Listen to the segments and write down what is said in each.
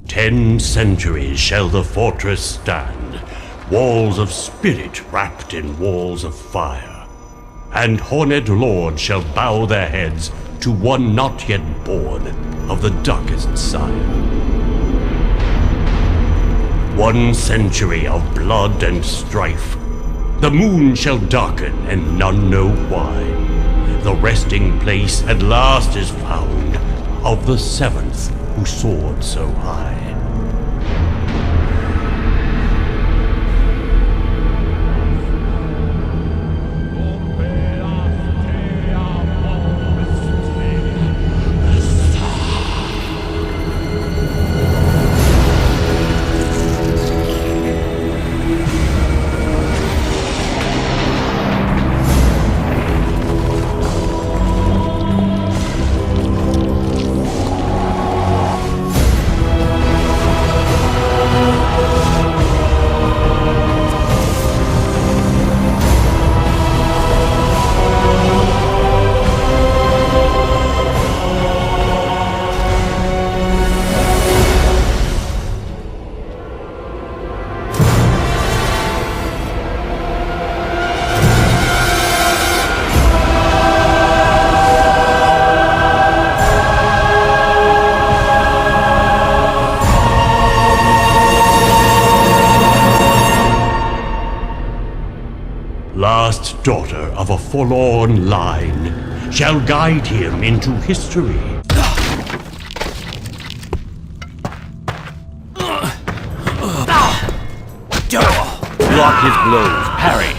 10 centuries shall the fortress stand, walls of spirit wrapped in walls of fire. And horned lords shall bow their heads to one not yet born of the darkest sire. 1 century of blood and strife. The moon shall darken and none know why. The resting place at last is found of the 7th who soared so high. Last daughter of a forlorn line shall guide him into history. Block his blows, parry.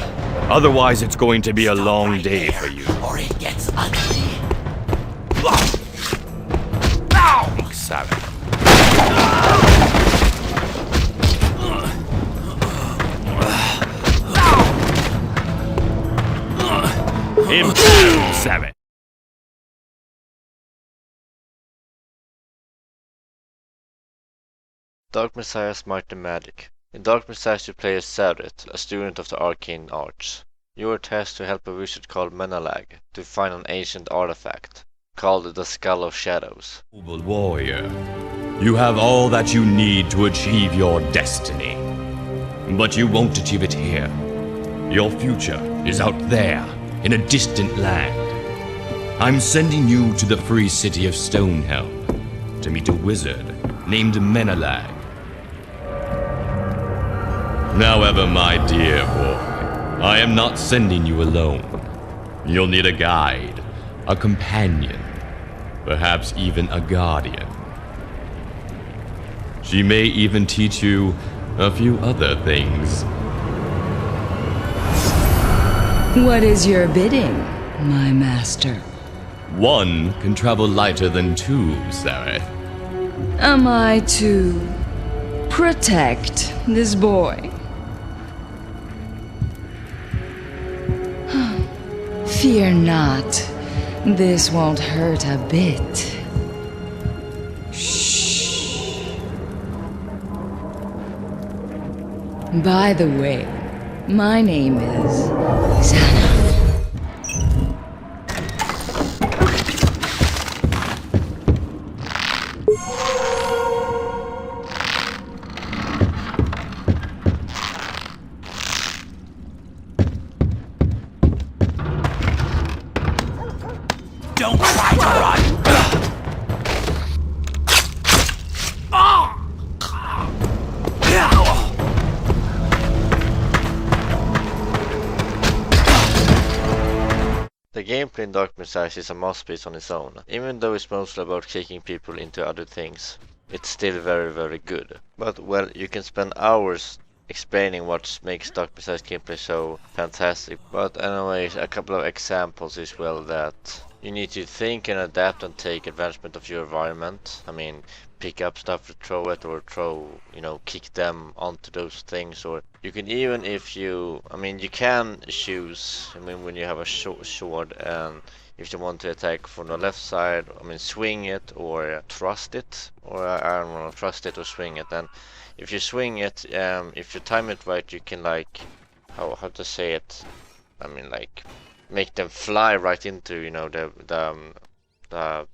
Otherwise it's going to be a long day for you. Or it gets ugly. Savage. Impale, savage. Dark Messiah Smart the Magic. In Dark Messiah you play as Sarit, a student of the arcane arts. You are tasked to help a wizard called Menalag to find an ancient artifact, called the Skull of Shadows. Noble warrior, you have all that you need to achieve your destiny. But you won't achieve it here. Your future is out there, in a distant land. I'm sending you to the free city of Stonehelm to meet a wizard named Menalag. However, my dear boy, I am not sending you alone. You'll need a guide, a companion, perhaps even a guardian. She may even teach you a few other things. What is your bidding, my master? 1 can travel lighter than 2, Sareth. Am I to protect this boy? Fear not. This won't hurt a bit. Shh. By the way, my name is Sana. Don't try to run! The gameplay in Dark Messiah is a masterpiece on its own. Even though it's mostly about kicking people into other things, it's still very, very good. But, well, you can spend hours explaining what makes Dark Messiah's gameplay so fantastic. But anyways, a couple of examples is well that you need to think and adapt and take advancement of your environment. I mean, pick up stuff to throw it or kick them onto those things. Or you can even, if you, you can choose, when you have a sword and if you want to attack from the left side, swing it or thrust it, or I don't know, thrust it or swing it. And if you swing it, if you time it right, you can how to say it, make them fly right into the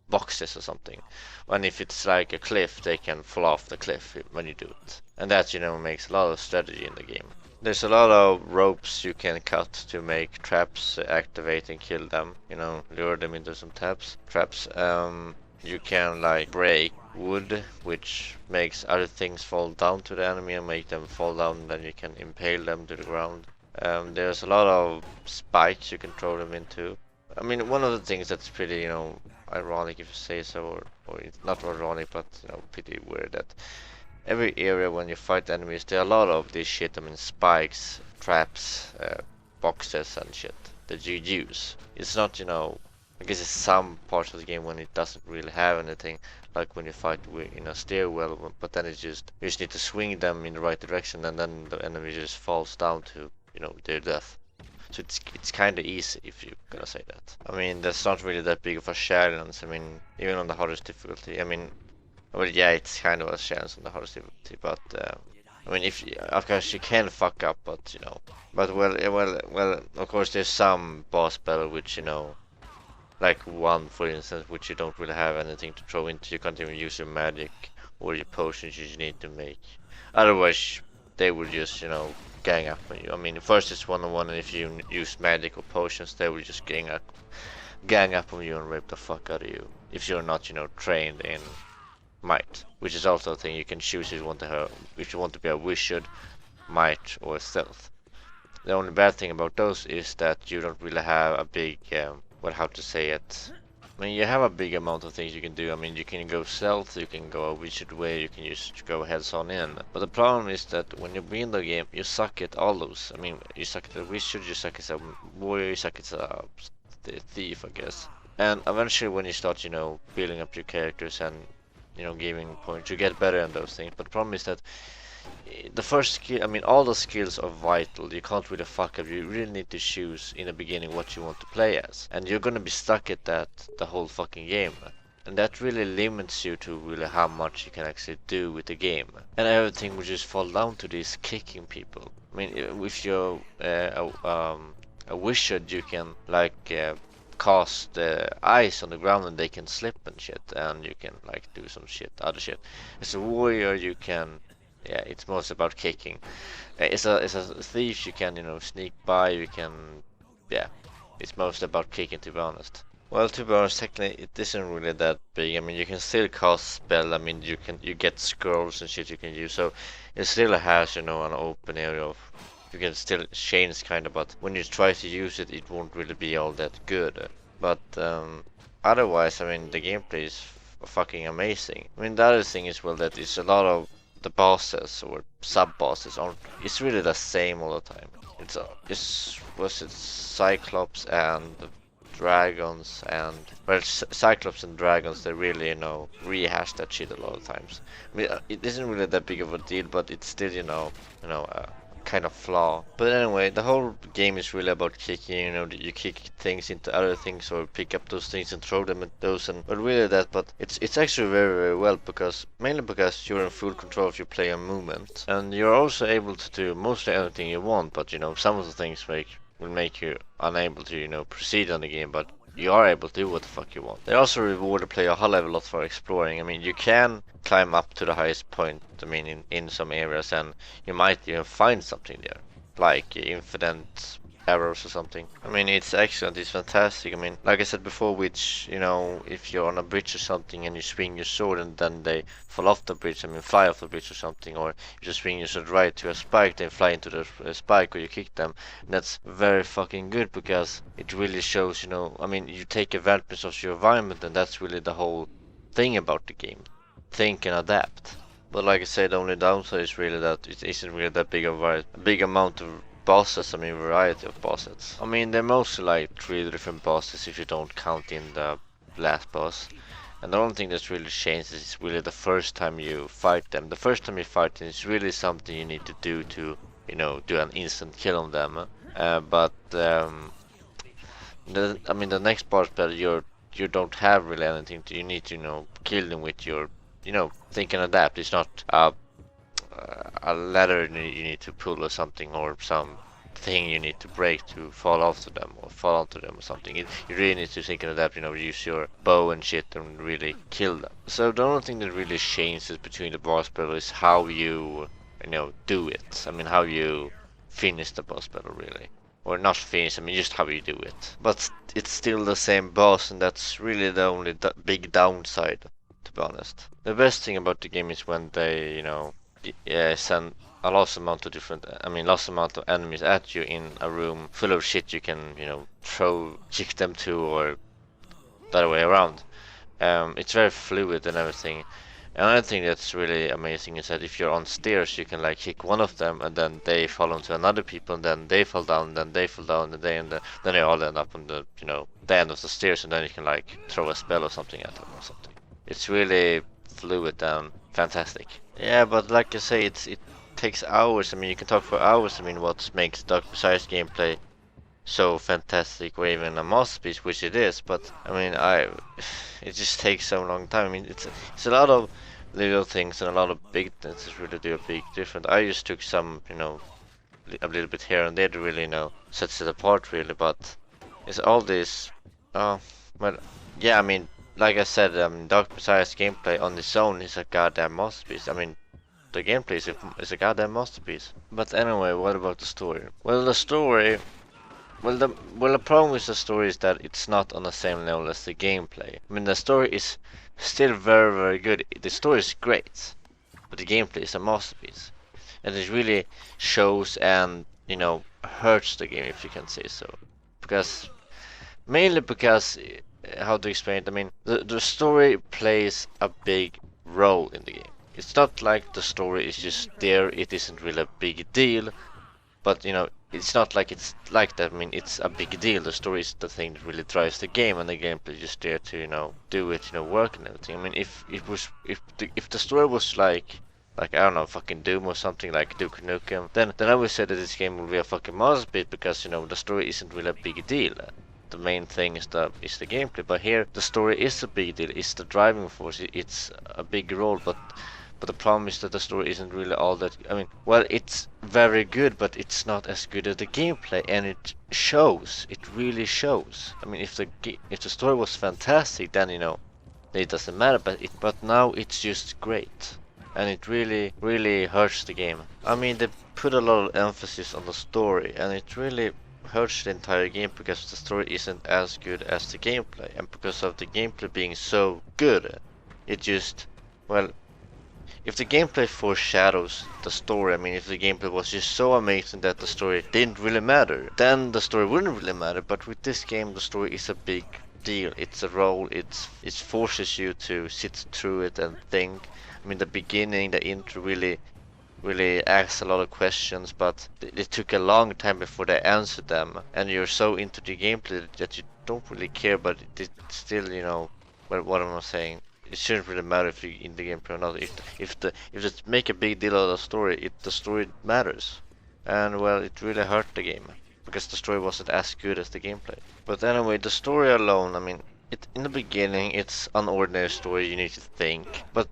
boxes or something. And if it's like a cliff, they can fall off the cliff when you do it. And that, makes a lot of strategy in the game. There's a lot of ropes you can cut to make traps activate and kill them, lure them into some traps. You can like break wood, which makes other things fall down to the enemy and make them fall down, and then you can impale them to the ground. There's a lot of spikes you can throw them into. I mean, one of the things that's pretty, ironic if you say so, or it's not ironic, but pretty weird, that every area when you fight enemies, there are a lot of this shit. I mean, spikes, traps, boxes and shit that you use. It's not, I guess it's some parts of the game when it doesn't really have anything, like when you fight in a stairwell, but then it's just, you just need to swing them in the right direction, and then the enemy just falls down to, their death. So it's kind of easy, if you're gonna say that. I mean, that's not really that big of a challenge. I mean, even on the hardest difficulty. I mean, well, yeah, it's kind of a challenge on the hardest difficulty, but I mean, of course you can fuck up, but but well, of course there's some boss battle which like one for instance, which you don't really have anything to throw into. You can't even use your magic or your potions you need to make. Otherwise, they would just gang up on you. I mean, first it's one-on-one, and if you use magic or potions, they will just gang up on you and rape the fuck out of you. If you're not, trained in might, which is also a thing you can choose if you want to be a wizard, might, or stealth. The only bad thing about those is that you don't really have a big, how to say it. I mean, you have a big amount of things you can do. I mean, you can go stealth, you can go a wizard way, you can just go heads on in. But the problem is that when you begin the game, you suck at all those. I mean, you suck at a wizard, you suck as a warrior, you suck as a thief, I guess. And eventually when you start, building up your characters and, giving points, you get better in those things. But the problem is that the first skill, I mean, all the skills are vital. You can't really fuck up. You really need to choose in the beginning what you want to play as, and you're gonna be stuck at that the whole fucking game. And that really limits you to really how much you can actually do with the game. And everything will just fall down to this kicking people. I mean, if you're a wizard, you can like cast ice on the ground and they can slip and shit, and you can like do some other shit. As a warrior, you can. Yeah, it's most about kicking. As a thief, you can, sneak by, you can, yeah, it's most about kicking, to be honest. Well, to be honest, technically, it isn't really that big. I mean, you can still cast spell. I mean, you get scrolls and shit you can use, so it still has, an open area of, you can still change kind of, but when you try to use it, it won't really be all that good. But otherwise, I mean, the gameplay is fucking amazing. I mean, the other thing is, well, that it's a lot of the bosses or sub-bosses it's really the same all the time. It's Cyclops and dragons, and well, Cyclops and dragons, they really rehash that shit a lot of times. I mean, it isn't really that big of a deal, but it's still kind of flaw. But anyway, the whole game is really about kicking. You kick things into other things or pick up those things and throw them at those, and but really that. But it's actually very, very well, mainly because you're in full control of your player movement, and you're also able to do mostly anything you want. But some of the things will make you unable to proceed on the game, but you are able to do what the fuck you want. They also reward the player a whole level lot for exploring. I mean, you can climb up to the highest point, I mean, in some areas, and you might even find something there, like infinite arrows or something. I mean, it's excellent, it's fantastic. I mean, like I said before, which, if you're on a bridge or something and you swing your sword and then they fall off the bridge, I mean, fly off the bridge or something, or you just swing your sword right to a spike, they fly into the spike, or you kick them. And that's very fucking good, because it really shows, I mean, you take advantage of your environment, and that's really the whole thing about the game. Think and adapt. But like I said, the only downside is really that it isn't really that big of a big amount of bosses. I mean, variety of bosses. I mean, they're mostly like 3 different bosses if you don't count in the last boss. And the only thing that's really changed is really the first time you fight them. The first time you fight them is really something you need to do to, do an instant kill on them. But I mean, the next boss battle, you don't have really anything to. You need to, kill them with your, think and adapt. It's not a ladder you need to pull or something, or some thing you need to break to fall off to them or fall onto them or something. You really need to think and adapt, use your bow and shit and really kill them. So the only thing that really changes between the boss battle is how you do it. I mean, how you finish the boss battle, really. Or not finish, I mean, just how you do it. But it's still the same boss, and that's really the only big downside, to be honest. The best thing about the game is when they, send a lots amount of enemies at you in a room full of shit you can, kick them to, or the other way around. It's very fluid and everything. Another thing that's really amazing is that if you're on stairs, you can like kick one of them, and then they fall onto another people, and then they fall down, and then they fall down, and then they all end up on the the end of the stairs, and then you can like throw a spell or something at them or something. It's really fluid and fantastic. Yeah, but like I say, it takes hours. I mean, you can talk for hours. I mean, what makes Dark Messiah's gameplay so fantastic, or even a masterpiece, which it is. But I mean, it just takes so long time. I mean, it's a lot of little things and a lot of big things that really do a big difference. I just took some, a little bit here and there to really, sets it apart really. But it's all this. Well, yeah. I mean, like I said, Dark Messiah's gameplay on its own is a goddamn masterpiece. I mean, the gameplay is a goddamn masterpiece. But anyway, what about the story? Well, the story. Well, the problem with the story is that it's not on the same level as the gameplay. I mean, the story is still very, very good. The story is great, but the gameplay is a masterpiece, and it really shows and hurts the game, if you can say so. Mainly because, how to explain it? I mean, the story plays a big role in the game. It's not like the story is just there. It isn't really a big deal, but it's not like it's like that. I mean, it's a big deal. The story is the thing that really drives the game, and the gameplay is just there to do it, work and everything. I mean, if the story was like I don't know, fucking Doom or something like Duke Nukem, then I would say that this game will be a fucking masterpiece, because the story isn't really a big deal. The main thing is the gameplay. But here the story is a big deal. It's the driving force. It's a big role, but the problem is that the story isn't really all that. I mean, well, it's very good, but it's not as good as the gameplay, and it shows. It really shows. I mean, if the story was fantastic, then it doesn't matter. But now it's just great, and it really, really hurts the game. I mean, they put a lot of emphasis on the story, and it really hurts the entire game because the story isn't as good as the gameplay, and because of the gameplay being so good, it just, well. If the gameplay foreshadows the story, I mean, if the gameplay was just so amazing that the story didn't really matter, then the story wouldn't really matter. But with this game, the story is a big deal. It's a role. It forces you to sit through it and think. I mean, the beginning, the intro really asks a lot of questions, but it took a long time before they answered them. And you're so into the gameplay that you don't really care, but it still, well, what am I saying? It shouldn't really matter if you in the gameplay or not. If they make a big deal out of the story, the story matters, and well, it really hurt the game because the story wasn't as good as the gameplay. But anyway, the story alone, I mean, in the beginning it's an ordinary story. You need to think, but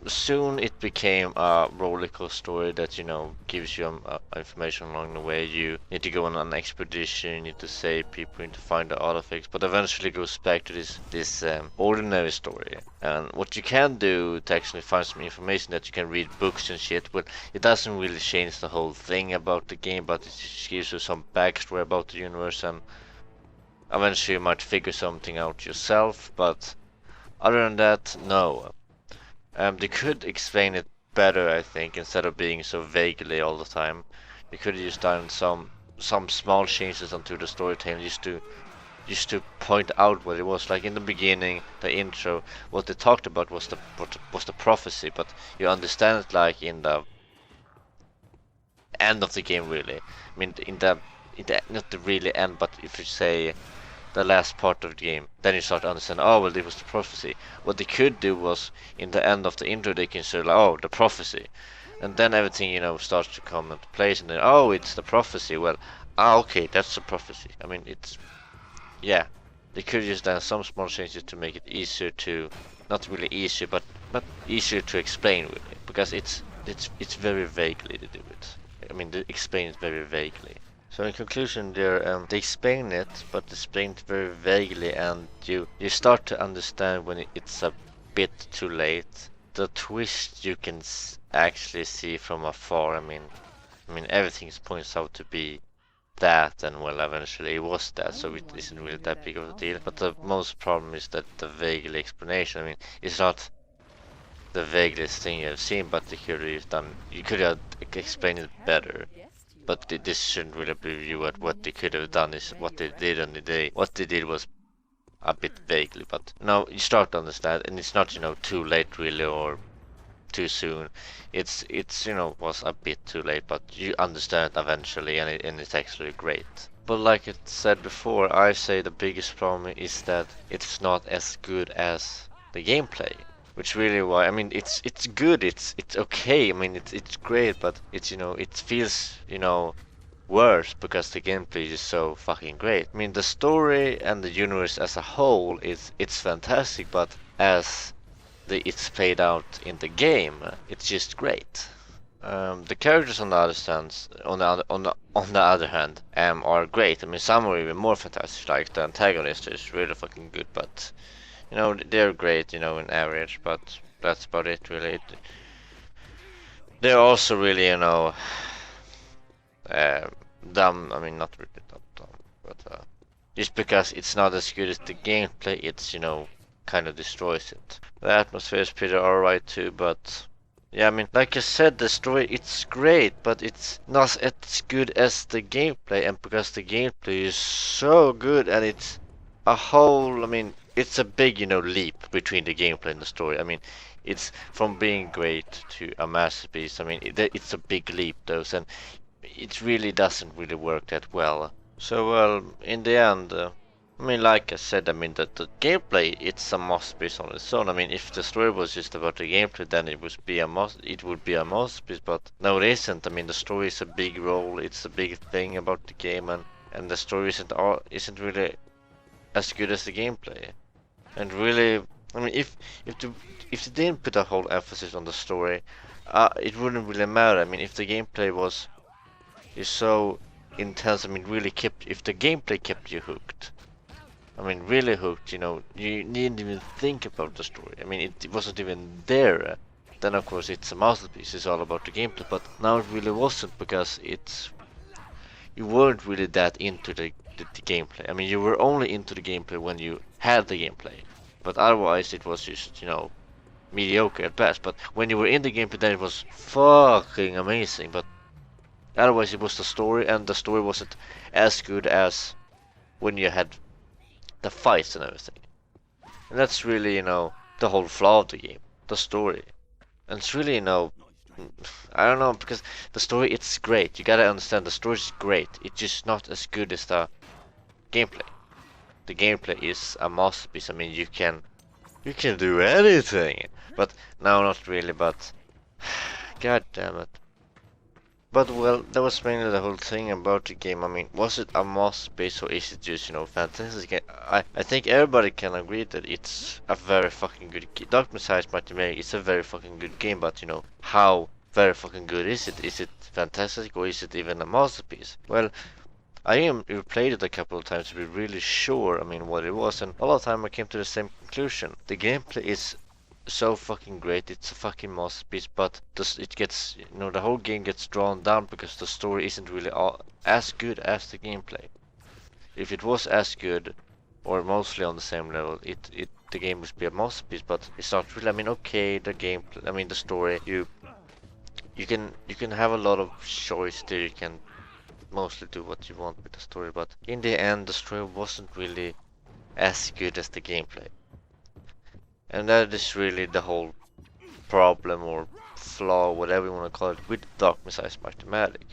soon it became a rollercoaster story that gives you information along the way. You need to go on an expedition, you need to save people, you need to find the artifacts, but eventually goes back to this ordinary story. And what you can do to actually find some information, that you can read books and shit, well, it doesn't really change the whole thing about the game, but it just gives you some backstory about the universe, and eventually you might figure something out yourself. But other than that, no. They could explain it better, I think, instead of being so vaguely all the time. They could have just done some small changes onto the storytelling, just to point out what it was. Like in the beginning, the intro, what they talked about was the prophecy, but you understand it like in the end of the game, really. I mean, in the not the really end, but if you say the last part of the game, then you start to understand, oh well, it was the prophecy. What they could do was, in the end of the intro, they can say like, oh, the prophecy, and then everything starts to come into place, and then, oh, it's the prophecy. Well, okay, that's the prophecy. I mean, yeah, they could have just done some small changes to make it easier to, not really easier, but easier to explain, really, because it's very vaguely to do it. I mean, they explain it very vaguely. So in conclusion there, they explain it, but they explain it very vaguely, and you start to understand when it's a bit too late. The twist you can actually see from afar. I mean everything points out to be that, and well, eventually it was that, so it isn't really that big of a deal. But the most problem is that the vague explanation. I mean, it's not the vaguest thing you've seen, but they could have done. You could have explained it better. But this shouldn't really be viewed at what they could have done. Is what they did on the day. What they did was a bit vaguely, but now you start to understand, and it's not too late really or too soon. It's was a bit too late, but you understand eventually, and it's actually great. But like I said before, I say the biggest problem is that it's not as good as the gameplay. Which really why it's good, it's okay. It's great, but it feels worse because the gameplay is so fucking great. The story and the universe as a whole it's fantastic, but as it's played out in the game, it's just great. The characters on the other hand, are great. Some are even more fantastic. Like the antagonist is really fucking good, but they're great, in average, but that's about it, really. They're also really, dumb. Not really dumb, but just because it's not as good as the gameplay, it's, kind of destroys it. The atmosphere is pretty alright too, but yeah, like I said, the story, it's great, but it's not as good as the gameplay, and because the gameplay is so good, and it's a whole, it's a big, leap between the gameplay and the story. It's from being great to a masterpiece. It's a big leap, though, and it really doesn't really work that well. So, well, in the end, like I said, that the gameplay, it's a masterpiece on its own. If the story was just about the gameplay, then it would be a masterpiece, but no, it isn't. The story is a big role, it's a big thing about the game, and the story isn't really as good as the gameplay. And really, if they didn't put a whole emphasis on the story, it wouldn't really matter. If the gameplay is so intense, really if the gameplay kept you hooked, really hooked, you didn't even think about the story. It wasn't even there. Then of course it's a masterpiece. It's all about the gameplay. But now it really wasn't, because you weren't really that into the gameplay. You were only into the gameplay when you had the gameplay, but otherwise it was just, mediocre at best. But when you were in the gameplay, then it was fucking amazing. But otherwise it was the story, and the story wasn't as good as when you had the fights and everything. And that's really, the whole flaw of the game, the story. And it's really, I don't know, because the story, it's great. You gotta understand, the story is great. It's just not as good as the gameplay. The gameplay is a masterpiece. You can do anything. But no, not really. But god damn it. But well, that was mainly the whole thing about the game. Was it a masterpiece, or is it just, fantastic? I think everybody can agree that it's a very fucking good game. Dark Messiah's Mighty Magic is a very fucking good game, but how very fucking good is it? Is it fantastic, or is it even a masterpiece? Well, I replayed it a couple of times to be really sure, what it was, and a lot of time I came to the same conclusion. The gameplay is so fucking great, it's a fucking masterpiece, but it gets, the whole game gets drawn down because the story isn't really as good as the gameplay. If it was as good, or mostly on the same level, the game would be a masterpiece, but it's not really. Okay, the gameplay, the story, you can have a lot of choice there, you can mostly do what you want with the story, but in the end the story wasn't really as good as the gameplay. And that is really the whole problem, or flaw, whatever you want to call it, with Dark Messiah's Mighty Magic.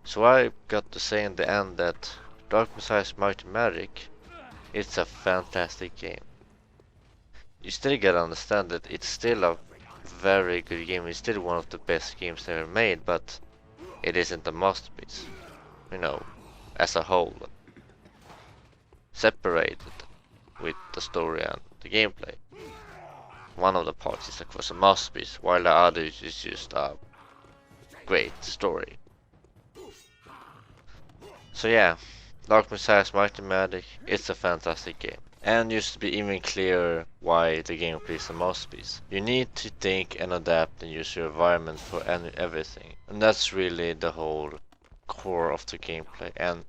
So I got to say in the end that Dark Messiah's Mighty Magic, it's a fantastic game. You still gotta understand that it's still a very good game. It's still one of the best games ever made, but it isn't a masterpiece. As a whole, separated with the story and the gameplay. One of the parts is of course a masterpiece, while the other is just a great story. So yeah, Dark Messiah's Might and Magic, it's a fantastic game. And just to be even clearer why the gameplay is a masterpiece. You need to think and adapt and use your environment for everything. And that's really the whole core of the gameplay. And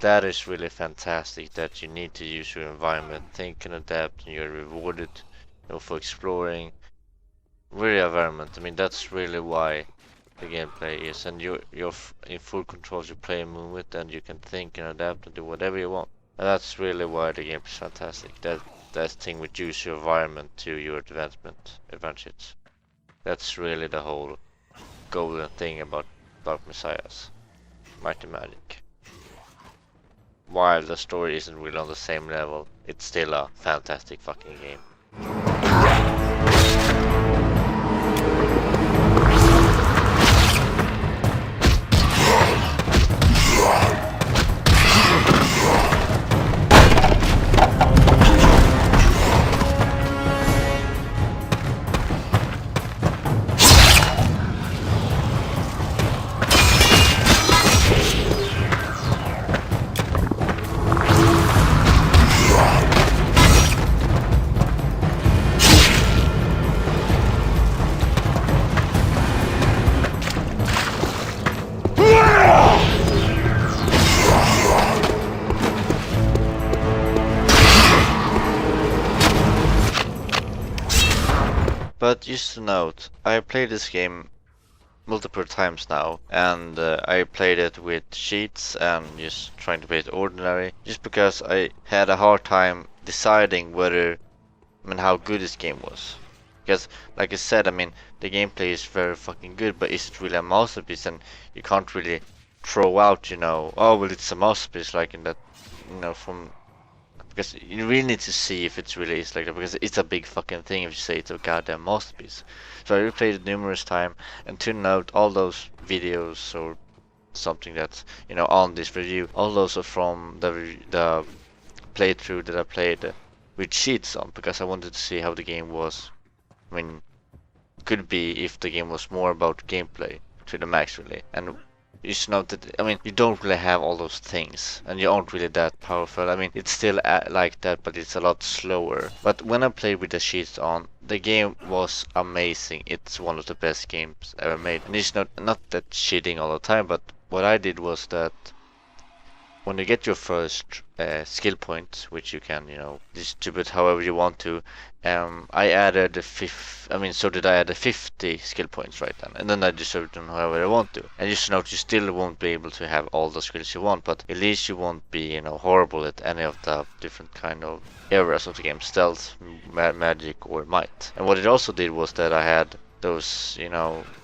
that is really fantastic, that you need to use your environment, think and adapt, and you're rewarded, for exploring your environment. I mean, that's really why the gameplay is, and you're in full control of your play and move it, and you can think and adapt and do whatever you want. And that's really why the game is fantastic. That thing with use your environment to your advantage. That's really the whole golden thing about Dark Messiah's Might and Magic. While the story isn't really on the same level, it's still a fantastic fucking game. But just to note, I played this game multiple times now, and I played it with cheats and just trying to play it ordinary, just because I had a hard time deciding how good this game was. Because, like I said, the gameplay is very fucking good, but is it really a masterpiece? And you can't really throw out, oh well, it's a masterpiece, like in that, from. Because you really need to see if it's really is like that, because it's a big fucking thing if you say it's a goddamn masterpiece. So I replayed it numerous times, and to note, all those videos or something that's on this review, all those are from the playthrough that I played with cheats on, because I wanted to see how the game was. Could be if the game was more about gameplay to the max really, and you should note that, you don't really have all those things, and you aren't really that powerful. It's still like that, but it's a lot slower. But when I played with the cheats on, the game was amazing. It's one of the best games ever made. And it's not that cheating all the time, but what I did was that when you get your first skill point, which you can, distribute however you want to, I added so did I add 50 skill points right then, and then I distribute them however I want to. And just note, you still won't be able to have all the skills you want, but at least you won't be, horrible at any of the different kind of areas of the game, stealth, magic, or might. And what it also did was that I had those,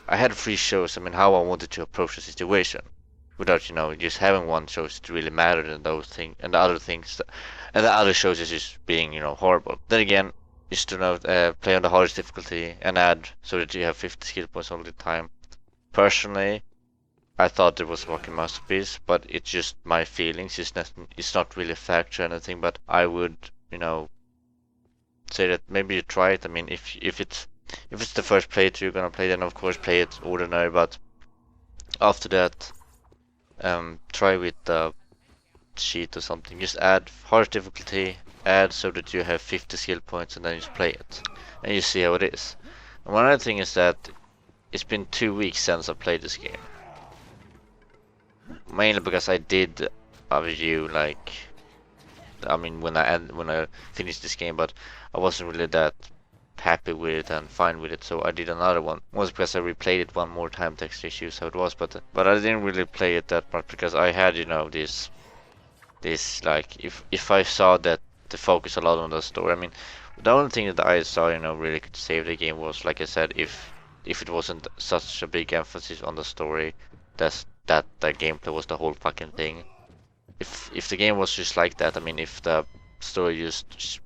I had free shows, how I wanted to approach the situation, without just having one shows to really matter than those things, and the other things, and the other shows is just being horrible. Then again, just to note, play on the hardest difficulty and add so that you have 50 skill points all the time. Personally, I thought it was a fucking masterpiece, but it's just my feelings. It's not really fact or anything, but I would say that maybe you try it. If it's the first playthrough you're gonna play, then of course play it ordinary, but after that, try with the cheat or something. Just add hard difficulty, add so that you have 50 skill points, and then just play it, and you see how it is. And one other thing is that it's been 2 weeks since I played this game, mainly because I did a review when I finished this game, but I wasn't really that happy with it and fine with it, so I did another one. It was because I replayed it one more time to actually choose how it was, but I didn't really play it that much, because I had this if I saw that to focus a lot on the story. The only thing that I saw really could save the game was, like I said, if it wasn't such a big emphasis on the story, that the gameplay was the whole fucking thing. If the game was just like that, if the story just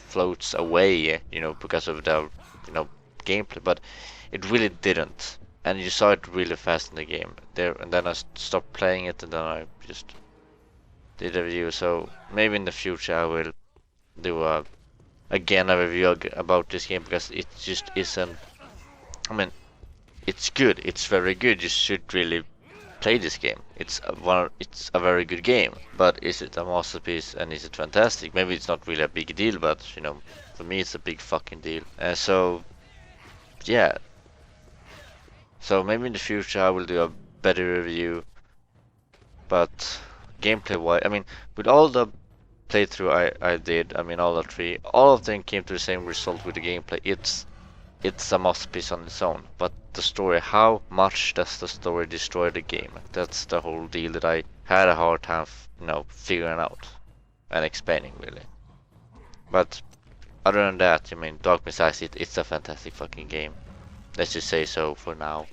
floats away, because of the gameplay, but it really didn't, and you saw it really fast in the game there, and then I stopped playing it, and then I just did a review. So maybe in the future I will do a review about this game, because it just isn't. It's good, it's very good. You should really play this game. It's a very good game, but is it a masterpiece and is it fantastic? Maybe it's not really a big deal, but you know, for me it's a big fucking deal. So yeah. So maybe in the future I will do a better review, but gameplay wise, I mean, with all the playthrough I did, I mean all the three, all of them came to the same result with the gameplay. It's a masterpiece on its own, but the story, how much does the story destroy the game? That's the whole deal that I had a hard time, you know, figuring out and explaining really. But other than that, I mean, Dark Messiah, it's a fantastic fucking game. Let's just say so for now.